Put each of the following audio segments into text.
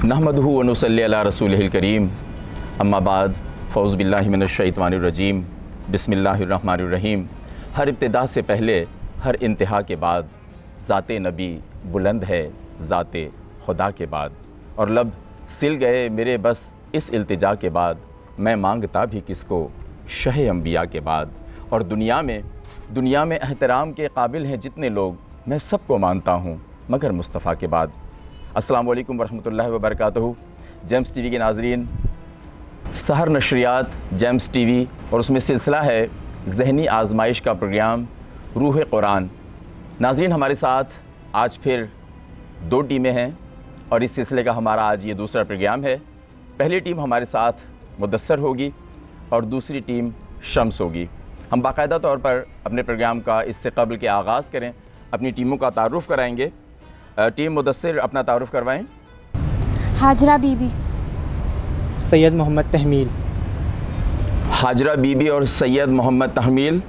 नहमदुहु व नुसल्ली अला रसूलिहिल करीम अम्मा बाद फ़ौज़ बिल्लाहि मिनश शैतानिर रजीम बिस्मिल्लाहिर रहमानिर रहीम। हर इब्तिदा से पहले हर इंतहा के बाद ज़ाते नबी बुलंद है ज़ाते खुदा के बाद, और लब सिल गए मेरे बस इस इल्तिजा के बाद, मैं मांगता भी किसको शह अंबिया के बाद। और दुनिया में एहतराम के काबिल हैं जितने लोग, मैं सबको मानता हूँ मगर मुस्तफ़ा के बाद। अस्सलाम वालेकुम वरहमतुल्लाहि वबरकातुहू। जेम्स टीवी के नाज़रीन, सहर नशरियात जेम्स टीवी और उसमें सिलसिला है ज़हनी आजमाइश का प्रोग्राम रूह कुरान। नाज़रीन, हमारे साथ आज फिर 2 टीमें हैं और इस सिलसिले का हमारा आज ये दूसरा प्रोग्राम है। पहली टीम हमारे साथ मुदस्सर होगी और दूसरी टीम शम्स होगी। हम बाकायदा तौर पर अपने प्रोग्राम का इससे कबल के आगाज़ करें अपनी टीमों का तारुफ़ कराएंगे। टीम मुदस्सिर अपना तारुफ़ करवाएं। हाजरा बीबी। सैयद मोहम्मद तहमील। हाजरा बीबी और सैयद मोहम्मद तहमील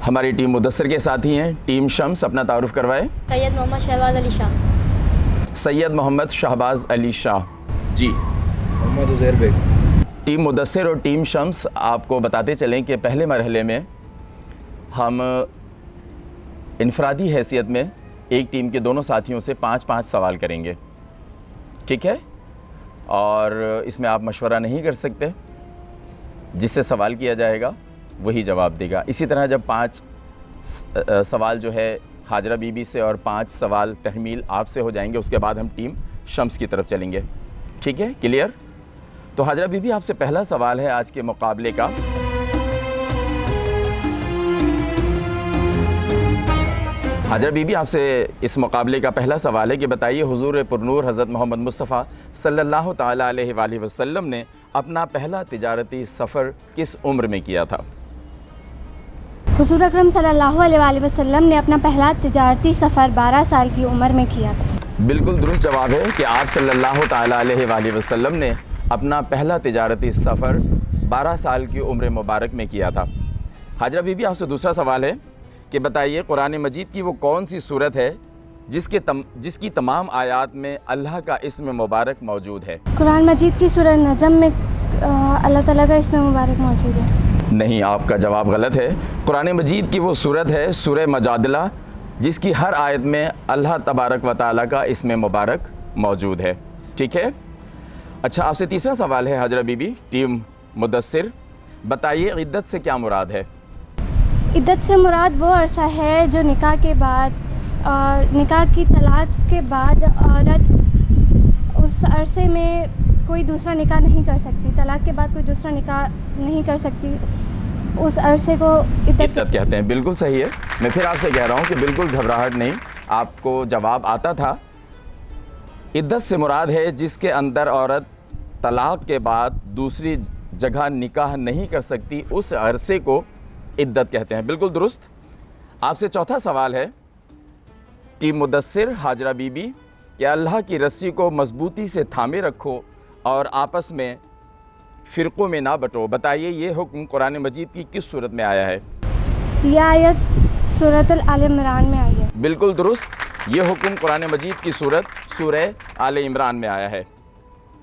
हमारी टीम मुदस्सिर के साथी हैं। टीम शम्स अपना तारुफ़ करवाएं। सैयद मोहम्मद शहबाज अली शाह। सैयद मोहम्मद शहबाज अली शाह जी। मोहम्मद उज़ैर बेग। टीम मुदस्सिर और टीम शम्स, आपको बताते चलें कि पहले मरहले में हम इनफरादी हैसियत में एक टीम के दोनों साथियों से 5-5 सवाल करेंगे, ठीक है? और इसमें आप मशवरा नहीं कर सकते, जिससे सवाल किया जाएगा वही जवाब देगा। इसी तरह जब 5 सवाल जो है हाजरा बीबी से और 5 सवाल तहमील आपसे हो जाएंगे, उसके बाद हम टीम शम्स की तरफ चलेंगे, ठीक है? क्लियर? तो हाजरा बीबी, आपसे पहला सवाल है आज के मुकाबले का। हाजरा बीबी, आपसे इस मुकाबले का पहला सवाल है कि बताइए हुजूर पुरनूर हज़रत मोहम्मद मुस्तफ़ा सल्लल्लाहु ताला अलैहि वसल्लम ने अपना पहला तिजारती सफ़र किस उम्र में किया था? हुजूर अकरम सल्लल्लाहु अलैहि वसल्लम ने अपना पहला तिजारती सफ़र 12 साल की उम्र में किया था। बिल्कुल दुरुस्त जवाब है कि आप सल्लल्लाहु ताला अलैहि वसल्लम ने अपना पहला तिजारती सफ़र 12 साल की उम्र मुबारक में किया था। हाजरा बीबी, आपसे दूसरा सवाल है कि बताइए कुरान मजीद की वो कौन सी सूरत है जिसकी तमाम आयात में अल्लाह का इस्म मुबारक मौजूद है? कुरान मजीद की सूरह नजम में अल्लाह ताला का इस्म मुबारक मौजूद है। नहीं, आपका जवाब गलत है। कुरान मजीद की वो सूरत है सूरह मजादिला, जिसकी हर आयत में अल्लाह तबारक व तआला का इस्म मुबारक मौजूद है, ठीक है? अच्छा, आपसे तीसरा सवाल है हाजरा बीबी, टीम मुदस्सिर, बताइए इद्दत से क्या मुराद है? इद्दत से मुराद वो अरसा है जो निकाह के बाद और निकाह की तलाक के बाद औरत उस अरसे में कोई दूसरा निकाह नहीं कर सकती, तलाक के बाद कोई दूसरा निकाह नहीं कर सकती, उस अरसे को इद्दत कहते हैं। बिल्कुल सही है। मैं फिर आपसे कह रहा हूँ कि बिल्कुल घबराहट नहीं, आपको जवाब आता था। इद्दत से मुराद है जिसके अंदर औरत तलाक के बाद दूसरी जगह निकाह नहीं कर सकती, उस अरसे को इद्दत कहते हैं। बिल्कुल दुरुस्त। आपसे चौथा सवाल है टीम मुदस्सिर हाजरा बीबी कि अल्लाह की रस्सी को मजबूती से थामे रखो और आपस में फ़िरक़ों में ना बटो। बताइए ये हुक्म कुरान मजीद की किस सूरत में आया है? यह आयत सूरह आल इमरान में आई है। बिल्कुल दुरुस्त। ये हुक्म कुरान मजीद की सूरत सूरह आल इमरान में आया है।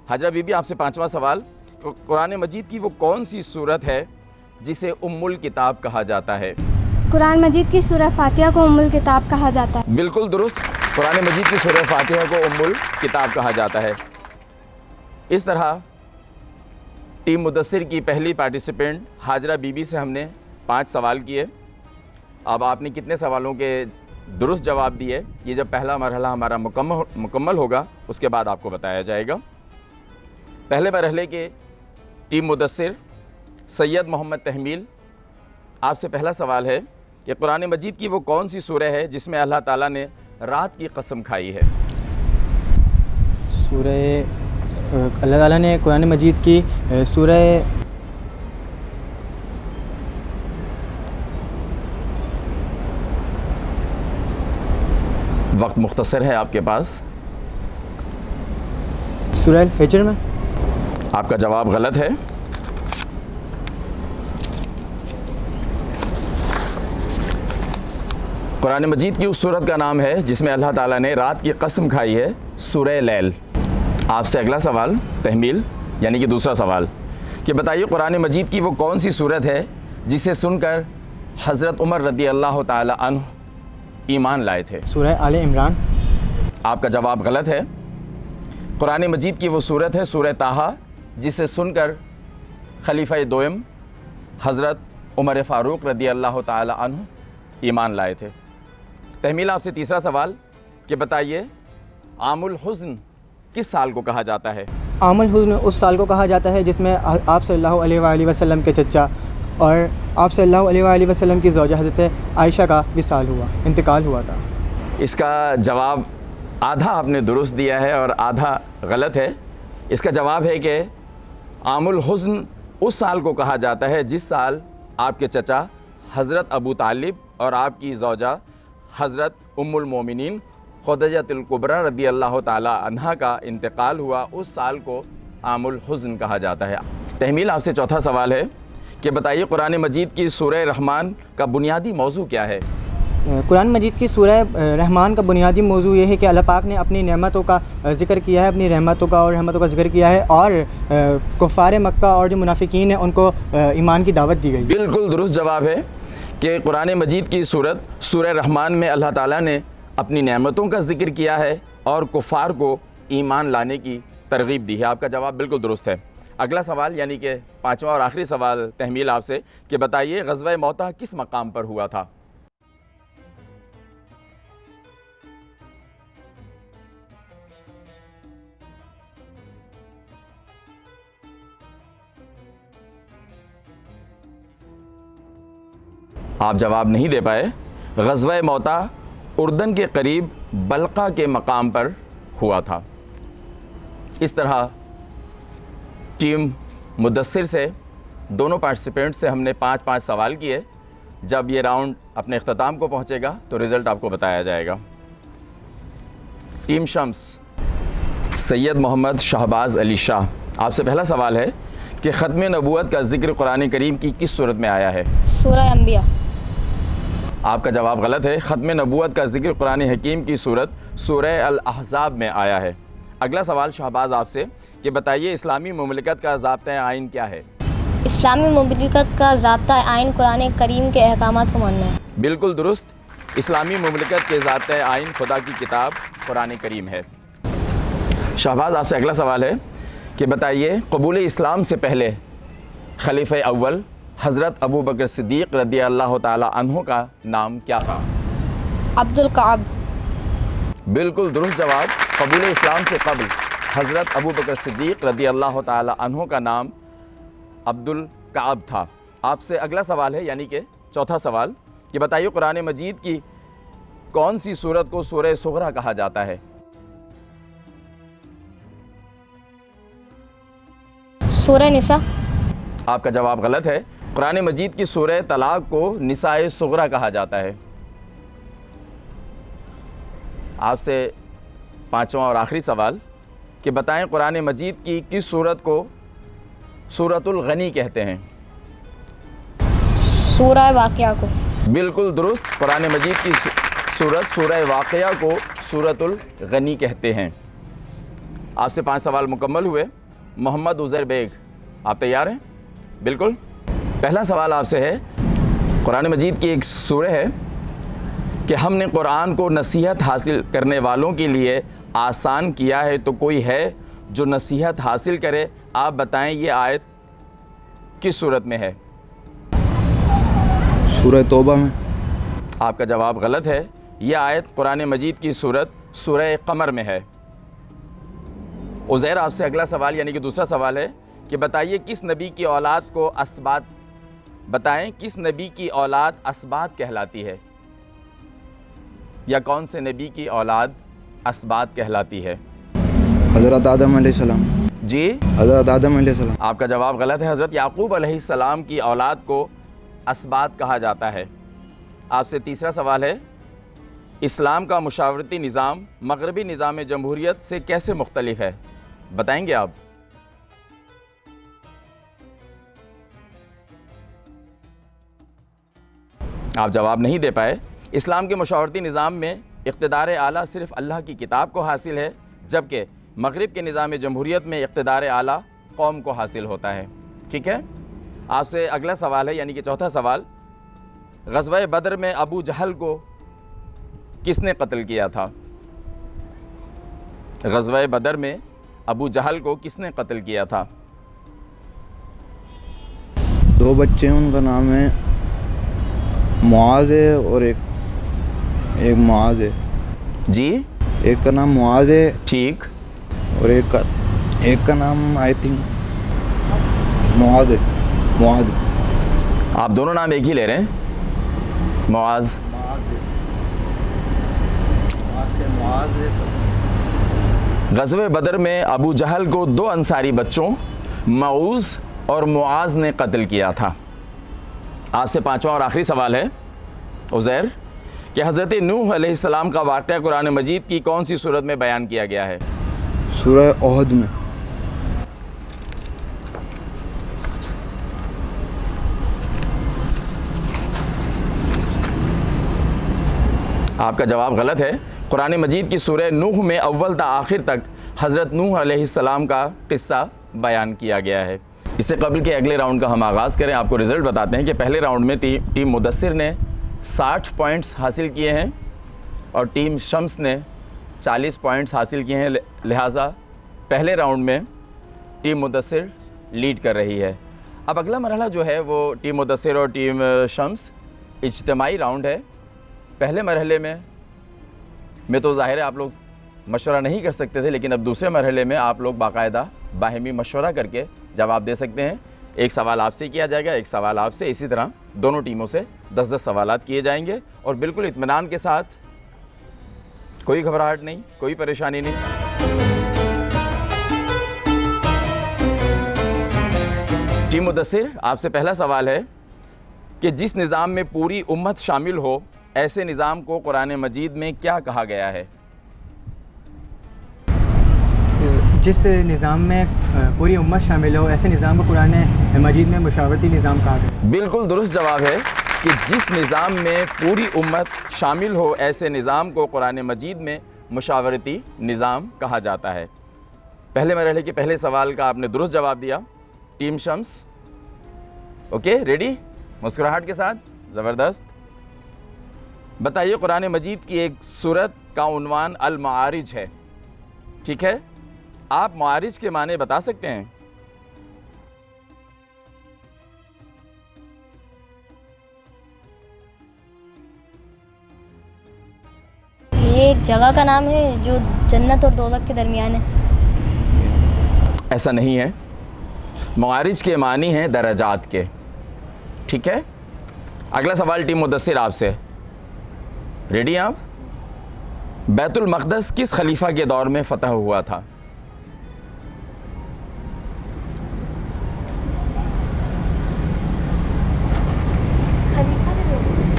हाजरा बीबी, आपसे 5वां सवाल, कुरान मजीद की वो कौन सी सूरत है जिसे उम्मुल किताब कहा जाता है? कुरान मजीद की सूरह फातिहा को उम्मुल किताब कहा जाता है। बिल्कुल दुरुस्त। कुरान मजीद की सूरह फातिहा को उम्मुल किताब कहा जाता है। इस तरह टीम मुदस्सिर की पहली पार्टिसिपेंट हाजरा बीबी से हमने 5 सवाल किए। अब आपने कितने सवालों के दुरुस्त जवाब दिए, ये जब पहला मरहला हमारा मुकम्मल होगा उसके बाद आपको बताया जाएगा। पहले मरहले के टीम मुदस्सिर सैयद मोहम्मद तहमील, आपसे पहला सवाल है कि कुरान मजीद की वो कौन सी सूरह है जिसमें अल्लाह ताला ने रात की कसम खाई है? अल्लाह ताला ने कुरान मजीद की सूरह वक्त मुख्तसर है आपके पास। सूरह हिज्र में। आपका जवाब गलत है। कुरान मजीद की उस सूरत का नाम है जिसमें अल्लाह ताला ने रात की कसम खाई है, सूरह लैल। आपसे अगला सवाल तहमील यानी कि दूसरा सवाल कि बताइए कुरान मजीद की वो कौन सी सूरत है जिसे सुनकर हज़रत उमर रदी अल्लाह ताला अन्हु ईमान लाए थे। सूरह आले इमरान। आपका जवाब गलत है। कुरान मजीद की वो सूरत है सूरह ताहा जिसे सुनकर खलीफा दोयम हज़रत उमर फ़ारूक रदी अल्लाह ताला अन्हु ईमान लाए थे। तहमील आपसे तीसरा सवाल कि बताइए आमुल हुज़्न किस साल को कहा जाता है। आमुल हुज़्न उस साल को कहा जाता है जिसमें आप सल्लल्लाहु अलैहि वसल्लम के चचा और आप सल्लल्लाहु अलैहि वसल्लम की ज़ौजा हज़रत आयशा का विसाल हुआ, इंतकाल हुआ था। इसका जवाब आधा आपने दुरुस्त दिया है और आधा गलत है। इसका जवाब है कि आमुल हुज़्न उस साल को कहा जाता है जिस साल आपके चचा हज़रत अबू तालिब और आपकी ज़ौजा हज़रत उम्मुल मोमिनीन खुदैजतुल कुबरा रदी अल्लाह ताला अन्हा का इंतकाल हुआ। उस साल को आमुल हुज़्न कहा जाता है। तहमील आपसे चौथा सवाल है कि बताइए कुरान मजीद की सूरह रहमान का बुनियादी मौजू क्या है। कुरान मजीद की सूरह रहमान का बुनियादी मौजू ये है कि अल्लाह पाक ने अपनी नेमतों का ज़िक्र किया है, अपनी रहमतों का ज़िक्र किया है और कुफ़ार मक्का और जो मुनाफिकीन हैं उनको ईमान की दावत दी गई। बिल्कुल दुरुस्त जवाब है कि कुरान मजीद की सूरत सूरह रहमान में अल्लाह ताला ने अपनी नेमतों का ज़िक्र किया है और कुफ़ार को ईमान लाने की तरगीब दी है। आपका जवाब बिल्कुल दुरुस्त है। अगला सवाल यानी कि पाँचवा और आखिरी सवाल तहमील आपसे कि बताइए ग़ज़वा मौता किस मकाम पर हुआ था। आप जवाब नहीं दे पाए। ग़ज़वा मौता उर्दन के करीब बल्का के मकाम पर हुआ था। इस तरह टीम मुदस्सिर से दोनों पार्टिसिपेंट से हमने 5-5 सवाल किए। जब ये राउंड अपने अख्ताम को पहुंचेगा तो रिज़ल्ट आपको बताया जाएगा। टीम शम्स सैयद मोहम्मद शहबाज अली शाह, आपसे पहला सवाल है कि ख़त्म नबूवत का ज़िक्र कुरान करीम की किस सूरत में आया है। सूरह अंबिया। आपका जवाब गलत है। ख़त्म नबूवत का ज़िक्र कुरान हकीम की सूरत सूरह अल अहज़ाब में आया है। अगला सवाल शहबाज आपसे कि बताइए इस्लामी मुमलिकत का ज़ाब्ता आइन क्या है। इस्लामी मुमलिकत का ज़ाब्ता आइन कुरान करीम के अहकामात को मानना है। बिल्कुल दुरुस्त। इस्लामी मुमलिकत के ज़ाब्ता आइन खुदा की किताब कुरान करीम है। शहबाज आपसे अगला सवाल है कि बताइए कबूल इस्लाम से पहले खलीफा अव्वल हज़रत अबू बकर सिद्दीक़ रदी अल्लाह ताला अन्हु का नाम क्या था। अब्दुल काब। बिल्कुल दुरुस्त जवाब। कबूल इस्लाम से कबल हज़रत अबू बकर सिद्दीक़ रदी अल्लाह ताला अन्हु का नाम अब्दुल काब था। आपसे अगला सवाल है यानी कि चौथा सवाल कि बताइए कुरान मजीद की कौन सी सूरत को सूरह सुगरा कहा जाता है। सूरह निसा। आपका जवाब गलत है। कुरान मजीद की सूरह तलाक को निसाए सुगरा कहा जाता है। आपसे पाँचवा और आखिरी सवाल कि बताएं कुरान मजीद की किस सूरत को सूरतुल गनी कहते हैं। सूरह वाक़िया को। बिल्कुल दुरुस्त। कुरान मजीद की सूरत सूरह वाक़िया को सूरतुल गनी कहते हैं। आपसे 5 सवाल मुकम्मल हुए। मोहम्मद उज़ैर बेग, आप तैयार हैं? बिल्कुल। पहला सवाल आपसे है, कुरान मजीद की एक सूरह है कि हमने कुरान को नसीहत हासिल करने वालों के लिए आसान किया है, तो कोई है जो नसीहत हासिल करे। आप बताएं ये आयत किस सूरत में है। सूरह तौबा में। आपका जवाब गलत है। यह आयत कुरान मजीद की सूरत सूरह कमर में है। उज़ैर आपसे अगला सवाल यानी कि दूसरा सवाल है कि बताइए किस नबी की औलाद को असबात, बताएं किस नबी की औलाद असबात कहलाती है, या कौन से नबी की औलाद असबात कहलाती है। हज़रत आदम अलैहिस्सलाम। जी, हज़रत आदम अलैहिस्सलाम। आपका जवाब गलत है। हज़रत याकूब अलैहिस्सलाम की औलाद को असबात कहा जाता है। आपसे तीसरा सवाल है, इस्लाम का मुशावरती निज़ाम मगरबी निज़ाम जमहूरियत से कैसे मुख्तलिफ है, बताएंगे आप। आप जवाब नहीं दे पाए। इस्लाम के मुशावरती निज़ाम में इक़्तिदार आला सिर्फ़ अल्लाह की किताब को हासिल है, जबकि मगरिब के निज़ाम जमहूरियत में इक़्तिदार आला कौम को हासिल होता है। ठीक है, आपसे अगला सवाल है, यानी कि चौथा सवाल, ग़ज़वा बदर में अबू जहल को किसने कत्ल किया था? ग़ज़वा बदर में अबू जहल को किसने कत्ल किया था? 2 बच्चे हैं, उनका नाम है मुआज़ है और एक मुआज़ है। जी, एक का नाम मुआज़ है ठीक। और एक का नाम आई थिंक मुआज़ है। मुआज़। आप दोनों नाम एक ही ले रहे हैं? मुआज़। ग़ज़वा बदर में अबू जहल को 2 अंसारी बच्चों मऊज़ और मुआज़ ने कत्ल किया था। आपसे पांचवा और आखिरी सवाल है उज़ैर, कि हज़रत नूह अलैहिस्सलाम का वाक़या कुरान मजीद की कौन सी सूरत में बयान किया गया है? सूरह ओहद में। आपका जवाब गलत है। कुरान मजीद की सूरह नूह में अव्वल ता आखिर तक हज़रत नूह अलैहिस्सलाम का किस्सा बयान किया गया है। इससे कबल के अगले राउंड का हम आगाज़ करें, आपको रिज़ल्ट बताते हैं कि पहले राउंड में टीम मुदस्सिर ने 60 पॉइंट्स हासिल किए हैं और टीम शम्स ने 40 पॉइंट्स हासिल किए हैं। लिहाजा पहले राउंड में टीम मुदस्सिर लीड कर रही है। अब अगला मरहला जो है वो टीम मुदस्सिर और टीम शम्स इज्तिमाई राउंड है। पहले मरहले में तो ज़ाहिर है आप लोग मशवरा नहीं कर सकते थे, लेकिन अब दूसरे मरहले में आप लोग बाकायदा बाहिमी मशवरा करके जवाब दे सकते हैं। एक सवाल आपसे किया जाएगा, एक सवाल आपसे, इसी तरह दोनों टीमों से 10-10 सवालात किए जाएंगे और बिल्कुल इत्मीनान के साथ, कोई घबराहट नहीं, कोई परेशानी नहीं। टीम मुदस्सिर, आपसे पहला सवाल है कि जिस निज़ाम में पूरी उम्मत शामिल हो ऐसे निज़ाम को कुरान मजीद में क्या कहा गया है? जिस निज़ाम में पूरी उम्मत शामिल हो ऐसे निज़ाम को कुरान मजीद में मुशावरती निज़ाम कहा गया है। बिल्कुल दुरुस्त जवाब है कि जिस निज़ाम में पूरी उम्मत शामिल हो ऐसे निज़ाम को कुरान मजीद में मुशावरती निज़ाम कहा जाता है। पहले मरहले के पहले सवाल का आपने दुरुस्त जवाब दिया। Team Shams okay, ready? मुस्कुराहट के साथ, ज़बरदस्त। बताइए, कुरान मजीद की एक सूरत का उन्वान अल मारिज है, ठीक है? आप मारिज के माने बता सकते हैं? ये एक जगह का नाम है जो जन्नत और दोज़ख के दरमियान है। ऐसा नहीं है। मारिज के मानी हैं दरजात के, ठीक है? अगला सवाल टीम मुदस्सिर आपसे, रेडी आप? बैतुल मक़दस किस खलीफा के दौर में फ़तह हुआ था?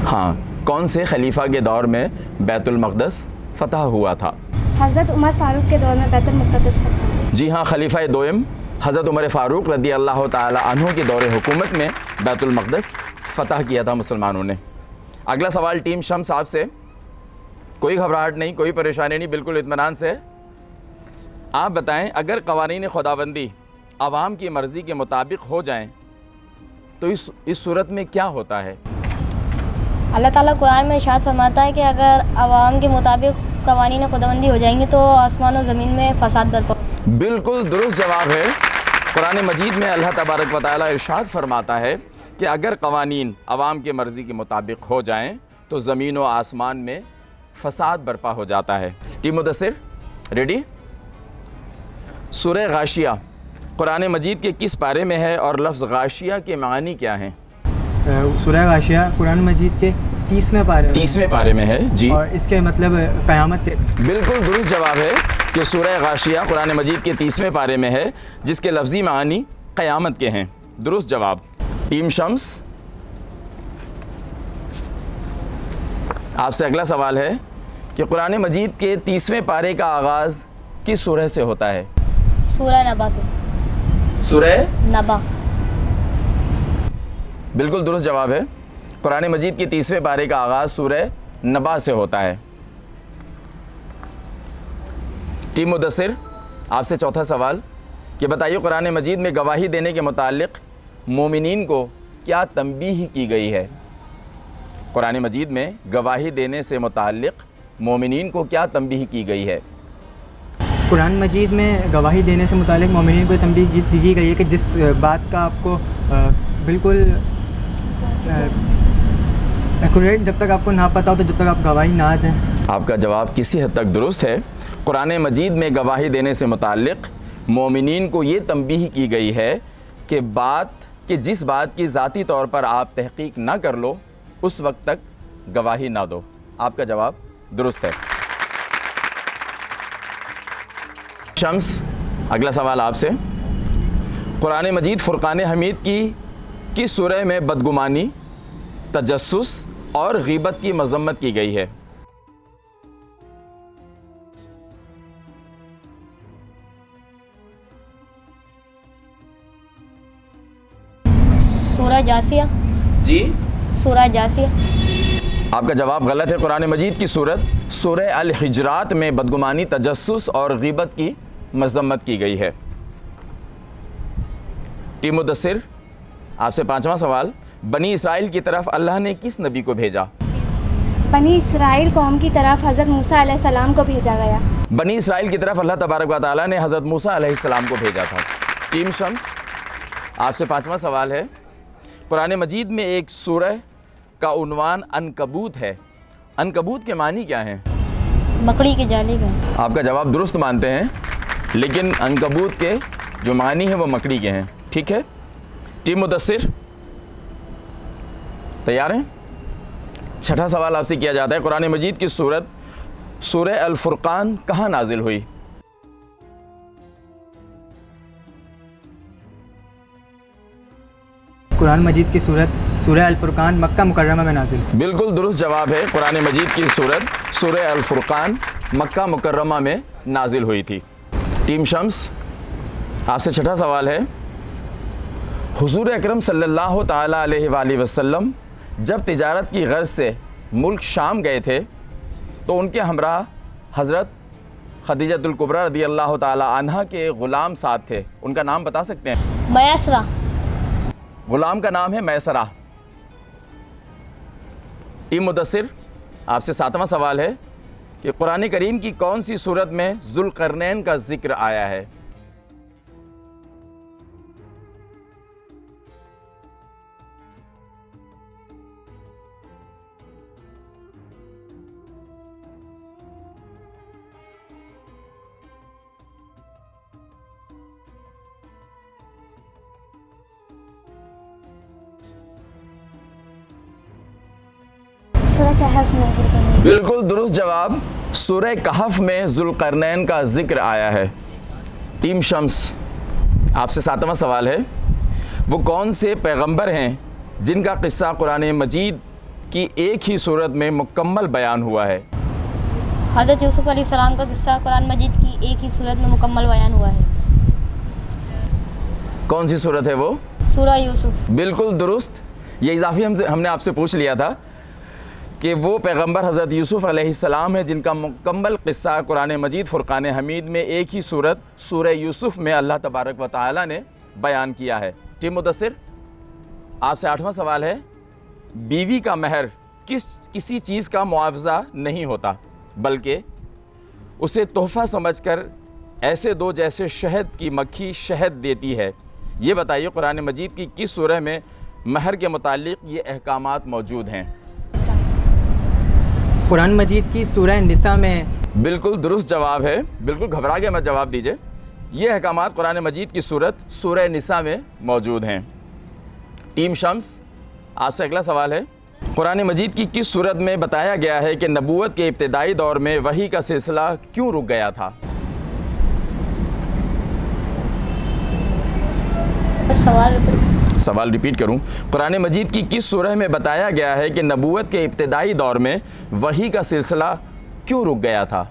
हाँ, कौन से खलीफा के दौर में बैतुल मक़दस फ़तह हुआ था? हज़रत उमर फ़ारूक के दौर में बैतुल मुक़द्दस फ़तह। जी हाँ, खलीफा दोयम हज़रत उमर फ़ारूक रदी अल्लाह ताला अन्हु के दौरे हुकूमत में बैतुल मक़दस फ़तह किया था मुसलमानों ने। अगला सवाल टीम शम्स आपसे, कोई घबराहट नहीं, कोई परेशानी नहीं, बिल्कुल इत्मीनान से। आप बताएं, अगर क़वानीन खुदाबंदी आवाम की मर्ज़ी के मुताबिक हो जाएं तो इस सूरत में क्या होता है? अल्लाह ताला कुरान में इरशाद फरमाता है कि अगर आवाम के मुताबिक क़वानीन खुदाबंदी हो जाएंगे तो आसमान और ज़मीन में फ़साद बरपा। बिल्कुल दुरुस्त जवाब है। कुरान मजीद में अल्लाह तबारक व तआला इरशाद फरमाता है कि अगर क़वानीन आवाम के मर्ज़ी के मुताबिक हो जाएं तो ज़मीन व आसमान में फ़साद बरपा हो जाता है। Team Mudassir, ready? सूरह गाशिया कुरान मजीद के किस पारे में है और लफ्ज़ गाशिया के मानी क्या हैं? सूरह गाशिया कुरान मजीद के 30वें पारे 30वें पारे में है जी, और इसके मतलब क़यामत के। बिल्कुल दुरुस्त जवाब है कि सूरह गाशिया कुरान मजीद के 30वें पारे में है जिसके लफ्ज़ी मानी क़यामत के हैं। दुरुस्त जवाब। टीम शम्स, आपसे अगला सवाल है कि कुरान मजीद के 30वें पारे का आगाज़ किस सूरह से होता है? सूरह नबा से। सूरह नबा। बिल्कुल दुरुस्त जवाब है। कुरान मजीद के 30वें पारे का आगाज़ सूरह नबा से होता है। टीम मुदस्सिर, आपसे चौथा सवाल कि बताइए कुरान मजीद में गवाही देने के मुताल्लिक़ मोमिनीन को क्या तंबीह की गई है। कुरान मजीद में गवाही देने से मुताल्लिक़ मोमिनीन को क्या तंबीह की गई है। कुरान मजीद में गवाही देने से मुतालिक मोमिनीन को तंबीह की गई है कि जिस बात का आपको बिल्कुल एक्यूरेट जब तक आपको ना पता हो तो जब तक आप गवाही ना दें। आपका जवाब किसी हद तक दुरुस्त है। कुरान मजीद में गवाही देने से मुताल्लिक़ मोमिनीन को ये तंबीह की गई है कि जिस बात की ज़ाती तौर पर आप तहक़ीक़ ना कर लो उस वक्त तक गवाही ना दो। आपका जवाब दुरुस्त है। शम्स, अगला सवाल आपसे। कुरान मजीद फ़ुरक़ान हमीद की किस सूरह में बदगुमानी, तजस्सुस और ग़ीबत की मज़म्मत की गई है। सूरह जासिया। जी, सूरह जासिया। आपका जवाब गलत है। कुरान मजीद की सूरत सूरह अल हिजरात में बदगुमानी, तजस्सुस और ग़ीबत की मज़म्मत की गई है। टीम मुदस्सिर, आपसे पांचवा सवाल। बनी इसराइल की तरफ अल्लाह ने किस नबी को भेजा। बनी इसराइल कौम की तरफ हज़रत मूसा अलैहिस्सलाम को भेजा गया। बनी इसराइल की तरफ अल्लाह तबारक व तआला ने हज़रत मूसा अलैहिस्सलाम को भेजा था। टीम शम्स, आपसे पांचवा सवाल है। कुरान मजीद में एक सूरह का उन्वान अनकबूत है। अनकबूत के मानी क्या हैं। मकड़ी के जाले का। आपका जवाब दुरुस्त मानते हैं, लेकिन अनकबूत के जो मानी हैं वो मकड़ी के हैं। ठीक है। टीम मुदस्सिर, तैयार हैं। छठा सवाल आपसे किया जाता है। कुरान मजीद की सूरत सूरह अल फुरक़ान कहाँ नाजिल हुई। कुरान मजीद की सूरत सूरह अल फुरक़ान मक्का मुकर्रमा में नाजिल। बिल्कुल दुरुस्त जवाब है। कुरान मजीद की सूरत सूरह अल फुरक़ान मक्का मुकर्रमा में नाजिल हुई थी। टीम शम्स, आपसे छठा सवाल है। हुज़ूर अकरम सल्लल्लाहु ताला अलैहि वसल्लम जब तिजारत की गर्ज से मुल्क शाम गए थे तो उनके हमरा हज़रत खदीजतुल कुबरा रदियल्लाहु ताला अन्हा के ग़ुलाम साथ थे। उनका नाम बता सकते हैं। मयसरा। ग़ुलाम का नाम है मैसरा। टीम मुदस्सिर, आपसे सातवां सवाल है कि कुरान करीम की कौन सी सूरत में ज़ुल्क़रनैन का ज़िक्र आया है। सूरह कहफ नाज़िल हुई। बिल्कुल दुरुस्त जवाब। सूरह कहफ में ज़ुल्क़रनैन का ज़िक्र आया है। टीम शम्स, आपसे सातवां सवाल है। वो कौन से पैगंबर हैं जिनका क़िस्सा कुरान मजीद की एक ही सूरत में मुकम्मल बयान हुआ है। हज़रत यूसुफ़ अलैहिस्सलाम का किस्सा कुरान मजीद की एक ही सूरत में मुकम्मल बयान हुआ है। कौन सी सूरत है वो। सूरह यूसुफ। बिल्कुल दुरुस्त। ये इजाफी हमने आपसे पूछ लिया था कि वो पैगंबर हज़रत यूसुफ़ अलैहिस्सलाम है जिनका मुकम्मल क़िस्सा कुरान मजीद फ़ुरक़ान हमीद में एक ही सूरत सूरह यूसुफ में अल्लाह तबारक व तआला ने बयान किया है। टीम मुदस्सिर, आपसे आठवां सवाल है। बीवी का महर किसी चीज़ का मुआवजा नहीं होता, बल्कि उसे तोहफ़ा समझकर ऐसे दो जैसे शहद की मक्खी शहद देती है। ये बताइए कुरान मजीद की किस सूरह में महर के मुतालिक ये अहकामात मौजूद हैं। कुरान मजीद की सूरह निसा में। बिल्कुल दुरुस्त जवाब है। बिल्कुल घबरा के मत जवाब दीजिए। ये अहकामात कुरान मजीद की सूरत सूरह निसा में मौजूद हैं। टीम शम्स, आपसे अगला सवाल है। कुरान मजीद की किस सूरत में बताया गया है कि नबूवत के इब्तिदाई दौर में वही का सिलसिला क्यों रुक गया था। सवाल रिपीट करूं। कुरान मजीद की किस सूरह में बताया गया है कि नबूवत के इब्तिदाई दौर में वही का सिलसिला क्यों रुक गया था।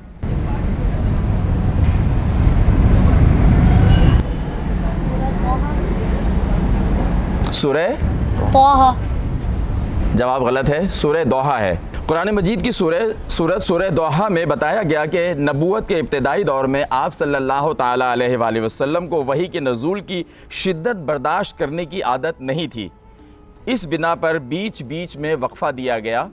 सूरह तोहा। जवाब गलत है। सूरह दोहा है। कुरान मजीद की सूरत दोहा में बताया गया कि नबूवत के इब्तिदाई दौर में आप सल्लल्लाहु ताला अलैहि वसल्लम को वही के नज़ूल की शिद्दत बर्दाश्त करने की आदत नहीं थी। इस बिना पर बीच बीच में वक्फ़ा दिया गया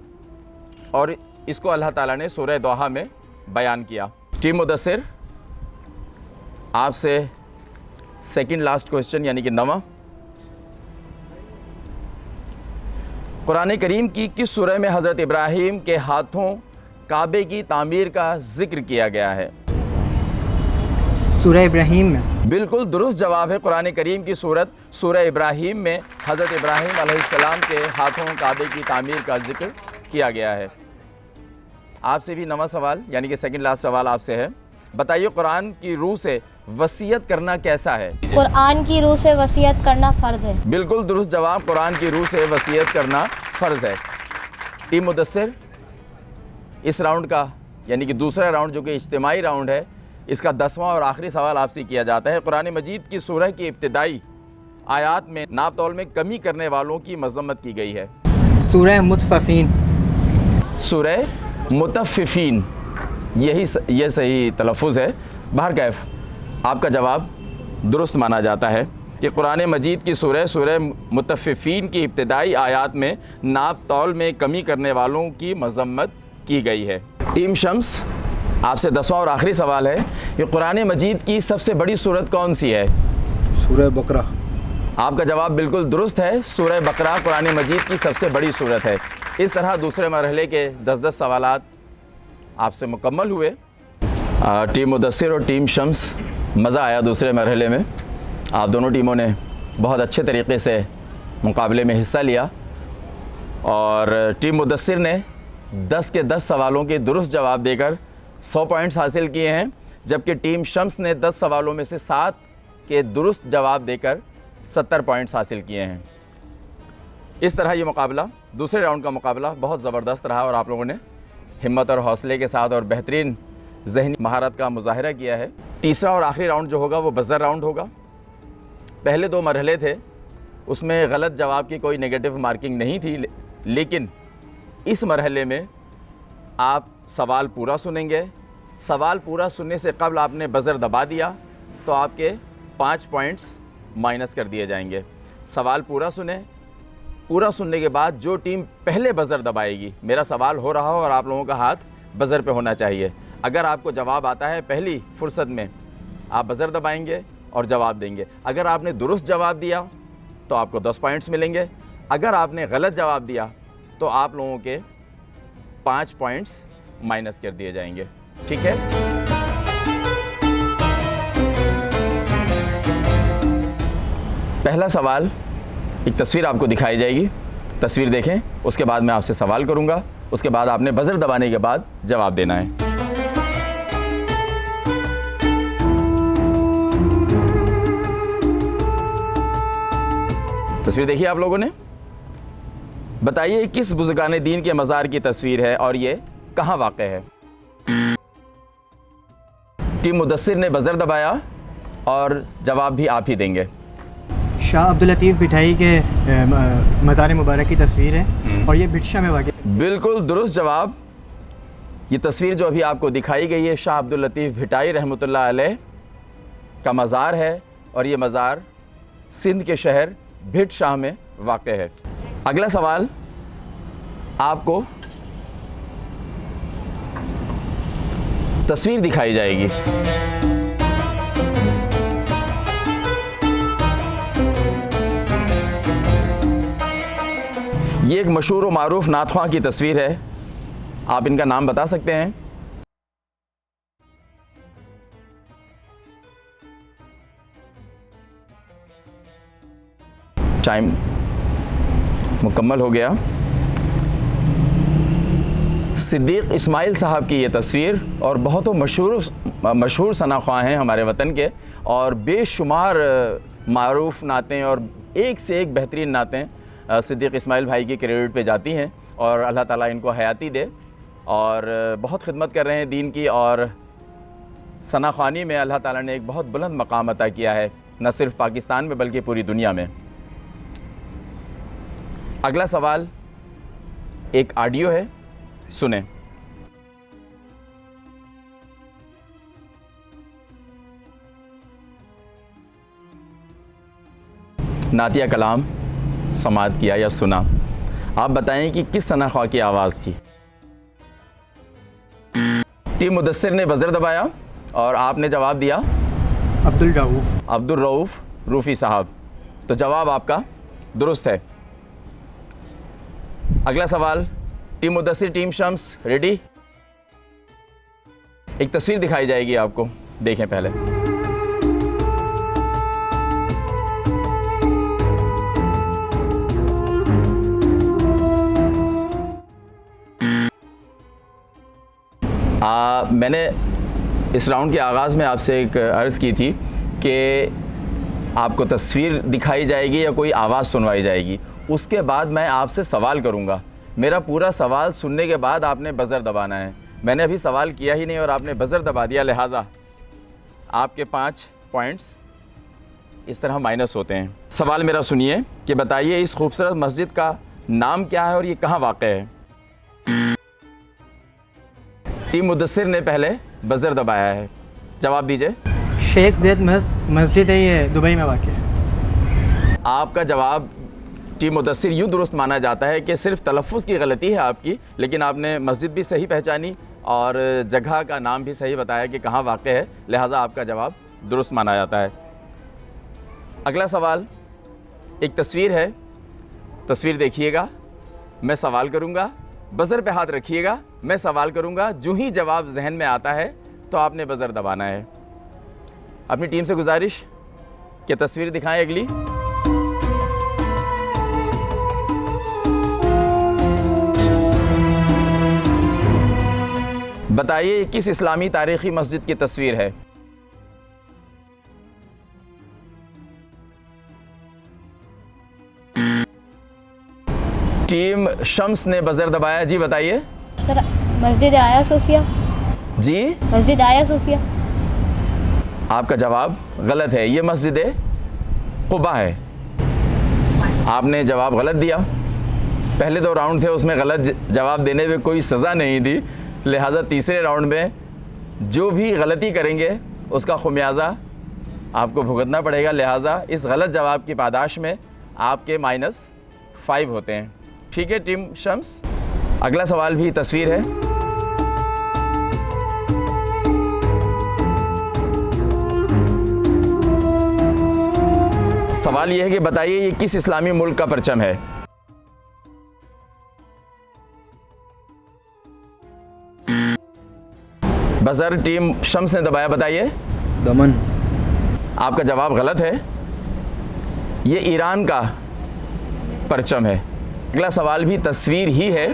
और इसको अल्लाह ताला ने सूरह दोहा में बयान किया। टीम मुदस्सिर, आपसे सेकंड लास्ट क्वेश्चन यानी कि 9वां, कुरान करीम की किस सूरह में हज़रत इब्राहीम के हाथों काबे की तामीर का जिक्र किया गया है? सूरह इब्राहीम में। बिल्कुल दुरुस्त जवाब है। कुरान करीम की सूरह इब्राहीम में हज़रत इब्राहीम अलैहिस्सलाम के हाथों काबे की तामीर का जिक्र किया गया है। आपसे भी 9वां सवाल यानी कि सेकंड लास्ट सवाल आपसे है। बताइए, कुरान की रूह से वसीयत करना कैसा है? कुरान की रूह से वसीयत करना फ़र्ज़ है। बिल्कुल दुरुस्त जवाब, कुरान की रूह से वसीयत करना फ़र्ज़ है। टीम मुदस्सिर, इस राउंड का यानी कि दूसरा राउंड जो कि इज्तिमाई राउंड है, इसका 10वां और आखिरी सवाल आपसे किया जाता है। कुरान मजीद की सूरह की इब्तिदाई आयात में नाप तौल में कमी करने वालों की मज़म्मत की गई है। सूरह मुतफ़फ़ीन। सूरह मुतफ़्फ़िफ़ीन, ये सही तलफ़ुज़ है। बहरकैफ आपका जवाब दुरुस्त माना जाता है कि कुरान मजीद की सूरह मुतफ़्फ़िफ़ीन की इब्तिदाई आयात में नाप तौल में कमी करने वालों की मज़म्मत की गई है। टीम शम्स, आपसे 10वां और आखिरी सवाल है कि कुरान मजीद की सबसे बड़ी सूरत कौन सी है? सूरह बकरा। आपका जवाब बिल्कुल दुरुस्त है। सूरह बकरा कुरान मजीद की सबसे बड़ी सूरत है। इस तरह दूसरे मरहले के 10-10 सवालात आपसे मुकम्मल हुए। टीम मुदस्सिर और टीम शम्स, मज़ा आया दूसरे मरहले में। आप दोनों टीमों ने बहुत अच्छे तरीके से मुकाबले में हिस्सा लिया और टीम मुदस्सिर ने 10 के 10 सवालों के दुरुस्त जवाब देकर 100 पॉइंट्स हासिल किए हैं, जबकि टीम शम्स ने 10 सवालों में से 7 के दुरुस्त जवाब देकर 70 पॉइंट्स हासिल किए हैं। इस तरह ये मुकाबला, दूसरे राउंड का मुकाबला बहुत ज़बरदस्त रहा और आप लोगों ने हिम्मत और हौसले के साथ और बेहतरीन ज़हनी महारत का मुज़ाहिरा किया है। तीसरा और आखिरी राउंड जो होगा वो बज़र राउंड होगा। पहले 2 मरहले थे, उसमें गलत जवाब की कोई नेगेटिव मार्किंग नहीं थी, लेकिन इस मरहले में आप सवाल पूरा सुनेंगे। सवाल पूरा सुनने से कबल आपने बज़र दबा दिया तो आपके 5 पॉइंट्स माइनस कर दिए जाएंगे। सवाल पूरा सुने, पूरा सुनने के बाद जो टीम पहले बज़र दबाएगी, मेरा सवाल हो रहा हो और आप लोगों का हाथ बज़र पे होना चाहिए। अगर आपको जवाब आता है पहली फुर्सत में, आप बज़र दबाएंगे और जवाब देंगे। अगर आपने दुरुस्त जवाब दिया तो आपको 10 पॉइंट्स मिलेंगे। अगर आपने गलत जवाब दिया तो आप लोगों के 5 पॉइंट्स माइनस कर दिए जाएंगे। ठीक है? पहला सवाल, एक तस्वीर आपको दिखाई जाएगी, तस्वीर देखें, उसके बाद मैं आपसे सवाल करूंगा, उसके बाद आपने बज़र दबाने के बाद जवाब देना है। तस्वीर देखिए आप लोगों ने। बताइए किस बुज़ुर्गाने दीन के मज़ार की तस्वीर है और ये कहाँ वाक़ है? टीम मुदस्सिर ने बज़र दबाया और जवाब भी आप ही देंगे। शाह अब्दुल लतीफ़ भिठाई के मज़ार मुबारक की तस्वीर है और ये भिटशा में वाक़। बिल्कुल दुरुस्त जवाब। ये तस्वीर जो अभी आपको दिखाई गई है शाह अब्दुल लतीफ़ भिठाई रहमतुल्लाह अलैह का मज़ार है और ये मज़ार सिंध के शहर भिट शाह में वाक़ है। अगला सवाल आपको तस्वीर दिखाई जाएगी। ये एक मशहूर और मारूफ नातख़्वां की तस्वीर है। आप इनका नाम बता सकते हैं? टाइम मुकम्मल हो गया। सिद्दीक़ इस्माइल साहब की ये तस्वीर और बहुत मशहूर सनाख्वां हैं हमारे वतन के और बेशुमार मारूफ नातें और एक से एक बेहतरीन नातें सिद्दीक़ इस्माइल भाई की क्रेडिट पे जाती हैं और अल्लाह ताला इनको हयाती दे और बहुत खिदमत कर रहे हैं दीन की और सनाख्वानी में अल्लाह ताला ने एक बहुत बुलंद मकाम अता किया है, न सिर्फ पाकिस्तान में बल्कि पूरी दुनिया में। अगला सवाल एक ऑडियो है सुने। नातिया कलाम समाअत किया या सुना। आप बताएं कि किस सना ख्वाह की आवाज़ थी। टीम मुदस्सिर ने बज़र दबाया और आपने जवाब दिया अब्दुल रऊफ़ रूफ़ी साहब। तो जवाब आपका दुरुस्त है। अगला सवाल, team Mudassir team Shams ready. एक तस्वीर दिखाई जाएगी आपको, देखें पहले। मैंने इस राउंड के आगाज़ में आपसे एक अर्ज़ की थी कि आपको तस्वीर दिखाई जाएगी या कोई आवाज़ सुनवाई जाएगी, उसके बाद मैं आपसे सवाल करूंगा। मेरा पूरा सवाल सुनने के बाद आपने बज़र दबाना है। मैंने अभी सवाल किया ही नहीं और आपने बज़र दबा दिया, लिहाजा आपके 5 पॉइंट्स इस तरह माइनस होते हैं। सवाल मेरा सुनिए कि बताइए इस खूबसूरत मस्जिद का नाम क्या है और ये कहाँ वाक़ है। टीम मुदस्सिर ने पहले बज़र दबाया है, जवाब दीजिए। शेख ज़ैद मस्जिद है, ये दुबई में वाक़ है। आपका जवाब टीम मुदस्सिर यूँ दुरुस्त माना जाता है कि सिर्फ तलफ़्फ़ुज़ की गलती है आपकी, लेकिन आपने मस्जिद भी सही पहचानी और जगह का नाम भी सही बताया कि कहाँ वाक़ है, लिहाजा आपका जवाब दुरुस्त माना जाता है। अगला सवाल, एक तस्वीर है, तस्वीर देखिएगा, मैं सवाल करूँगा, बज़र पे हाथ रखिएगा, मैं सवाल करूँगा, जो ही जवाब जहन में आता है तो आपने बज़र दबाना है। अपनी टीम से गुजारिश कि तस्वीर दिखाएं अगली। बताइए किस इस्लामी तारीख़ी मस्जिद की तस्वीर है। टीम शम्स ने बज़र दबाया, जी बताइए। सर मस्जिद आया सूफिया। जी मस्जिद आया सूफिया। आपका जवाब गलत है, ये मस्जिद कुबा है। आपने जवाब गलत दिया। पहले 2 राउंड थे, उसमें गलत जवाब देने में कोई सज़ा नहीं थी, लिहाजा तीसरे राउंड में जो भी गलती करेंगे उसका खुमियाजा आपको भुगतना पड़ेगा। लिहाजा इस गलत जवाब की पादाश में आपके -5 होते हैं। ठीक है टीम शम्स। अगला सवाल भी तस्वीर है। सवाल यह है कि बताइए ये किस इस्लामी मुल्क का परचम है। बज़र टीम शम्स ने दबाया, बताइए। दमन। आपका जवाब गलत है, ये ईरान का परचम है। अगला सवाल भी तस्वीर ही है।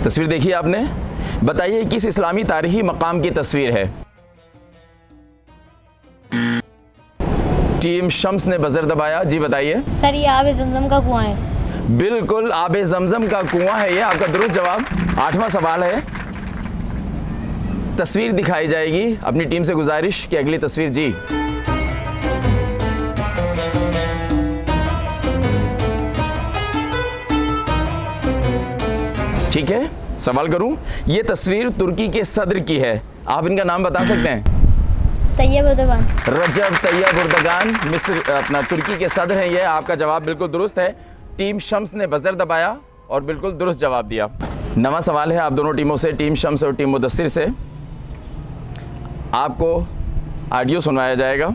तस्वीर देखिए आपने, बताइए किस इस्लामी तारीख़ी मकाम की तस्वीर है। टीम शम्स ने बज़र दबाया, जी बताइए। सर ये आब जमजम का कुआं है। बिल्कुल आब जमजम का कुआं है, ये आपका दुरुस्त जवाब। 8वां सवाल है, तस्वीर दिखाई जाएगी। अपनी टीम से गुजारिश कि अगली तस्वीर, जी। ठीक है, सवाल करूं। ये तस्वीर तुर्की के सदर की है, आप इनका नाम बता सकते हैं। Tayyip Erdogan. रजब तैयब एर्दोगान मिस्र अपना तुर्की के सदर हैं। ये आपका जवाब बिल्कुल दुरुस्त है। टीम शम्स ने बज़र दबाया और बिल्कुल दुरुस्त जवाब दिया। 9वां सवाल है आप दोनों टीमों से, टीम शम्स और टीम मुदस्सिर से। आपको ऑडियो सुनवाया जाएगा।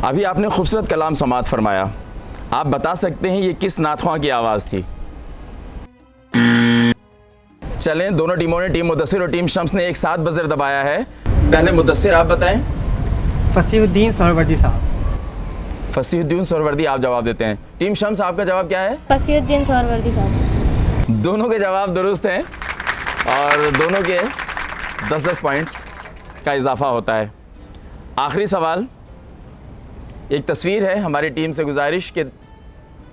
अभी आपने खूबसूरत कलाम समाअत फरमाया, आप बता सकते हैं ये किस नातख़्वाह की आवाज़ थी। चलें, दोनों टीमों ने, टीम मुदस्सिर और टीम शम्स ने एक साथ बज़र दबाया है। पहले मुदस्सिर आप बताएं। फसीहुद्दीन सोहरवर्दी साहब। फसीहुद्दीन सोहरवर्दी आप जवाब देते हैं। टीम शम्स आपका जवाब क्या है। फसीहुद्दीन सोहरवर्दी साहब। दोनों के जवाब दुरुस्त हैं और दोनों के 10-10 पॉइंट्स का इजाफा होता है। आखिरी सवाल, एक तस्वीर है, हमारी टीम से गुजारिश कि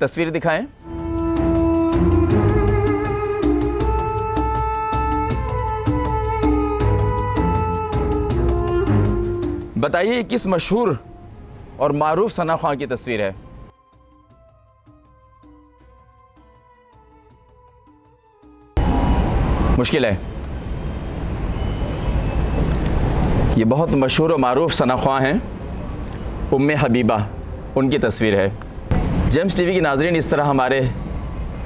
तस्वीर दिखाएं। बताइए किस मशहूर और मारूफ सना ख्वां की तस्वीर है? मुश्किल है। ये बहुत मशहूर और मारूफ सना ख्वां हैं, उम्मे हबीबा, उनकी तस्वीर है। जेम्स टीवी की नाज़रीन, इस तरह हमारे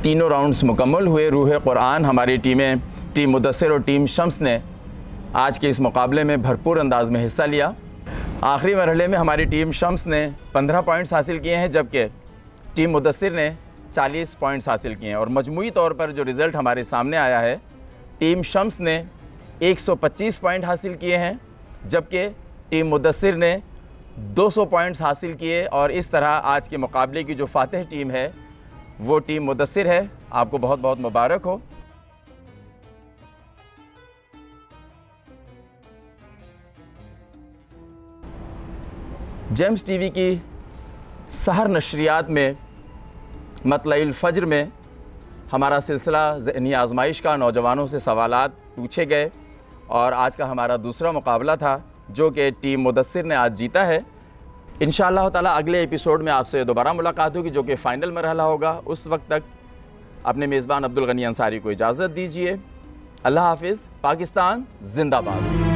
तीनों राउंड्स मुकम्मल हुए। रूह कुरान हमारी टीमें, टीम मुदस्सिर और टीम शम्स ने आज के इस मुकाबले में भरपूर अंदाज में हिस्सा लिया। आखिरी मरहले में हमारी टीम शम्स ने 15 पॉइंट्स हासिल किए हैं, जबकि टीम मुदस्सिर ने 40 पॉइंट्स हासिल किए हैं। और मजमूई तौर पर जो रिज़ल्ट हमारे सामने आया है, टीम शम्स ने 125 पॉइंट हासिल किए हैं, जबकि टीम मुदस्सिर ने 200 पॉइंट्स हासिल किए। और इस तरह आज के मुकाबले की जो फातिह टीम है वो टीम मुदस्सिर है। आपको बहुत बहुत मुबारक हो। जेम्स टीवी की सहर नशरियात में मतलइल फ़ज्र में हमारा सिलसिला ज़हनी आज़माइश का, नौजवानों से सवालात पूछे गए और आज का हमारा दूसरा मुकाबला था जो कि टीम मुदस्सिर ने आज जीता है। इंशाअल्लाह ताला अगले एपिसोड में आपसे दोबारा मुलाकात होगी जो कि फ़ाइनल मरहला होगा। उस वक्त तक अपने मेज़बान अब्दुल गनी अंसारी को इजाज़त दीजिए। अल्लाह हाफ़िज़। पाकिस्तान ज़िंदाबाद।